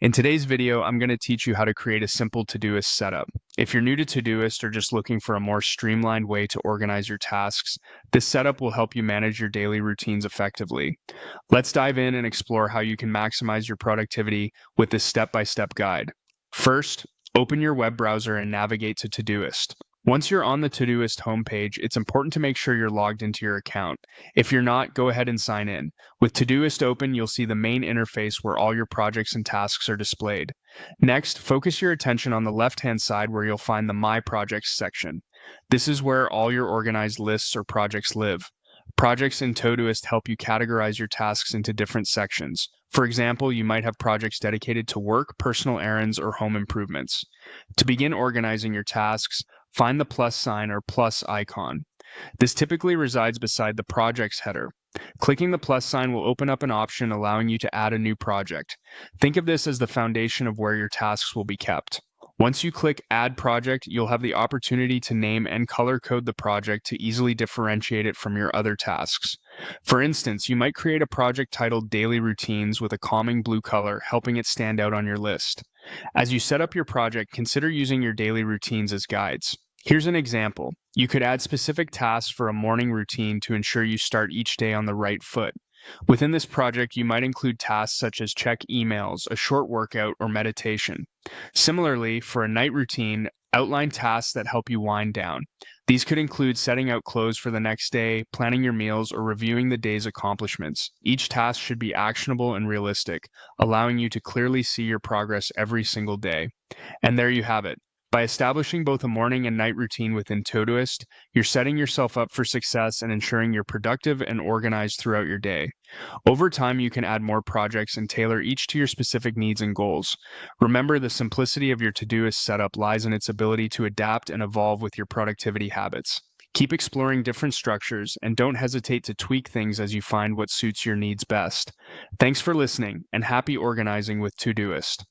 In today's video, I'm going to teach you how to create a simple Todoist setup. If you're new to Todoist or just looking for a more streamlined way to organize your tasks, this setup will help you manage your daily routines effectively. Let's dive in and explore how you can maximize your productivity with this step-by-step guide. First, open your web browser and navigate to Todoist. Once you're on the Todoist homepage, it's important to make sure you're logged into your account. If you're not, go ahead and sign in. With Todoist open, you'll see the main interface where all your projects and tasks are displayed. Next, focus your attention on the left-hand side where you'll find the My Projects section. This is where all your organized lists or projects live. Projects in Todoist help you categorize your tasks into different sections. For example, you might have projects dedicated to work, personal errands, or home improvements. To begin organizing your tasks, find the plus sign or plus icon. This typically resides beside the project's header. Clicking the plus sign will open up an option allowing you to add a new project. Think of this as the foundation of where your tasks will be kept. Once you click Add Project, you'll have the opportunity to name and color code the project to easily differentiate it from your other tasks. For instance, you might create a project titled Daily Routines with a calming blue color, helping it stand out on your list. As you set up your project, consider using your daily routines as guides. Here's an example. You could add specific tasks for a morning routine to ensure you start each day on the right foot. Within this project, you might include tasks such as check emails, a short workout, or meditation. Similarly, for a night routine, outline tasks that help you wind down. These could include setting out clothes for the next day, planning your meals, or reviewing the day's accomplishments. Each task should be actionable and realistic, allowing you to clearly see your progress every single day. And there you have it. By establishing both a morning and night routine within Todoist, you're setting yourself up for success and ensuring you're productive and organized throughout your day. Over time, you can add more projects and tailor each to your specific needs and goals. Remember, the simplicity of your Todoist setup lies in its ability to adapt and evolve with your productivity habits. Keep exploring different structures and don't hesitate to tweak things as you find what suits your needs best. Thanks for listening and happy organizing with Todoist.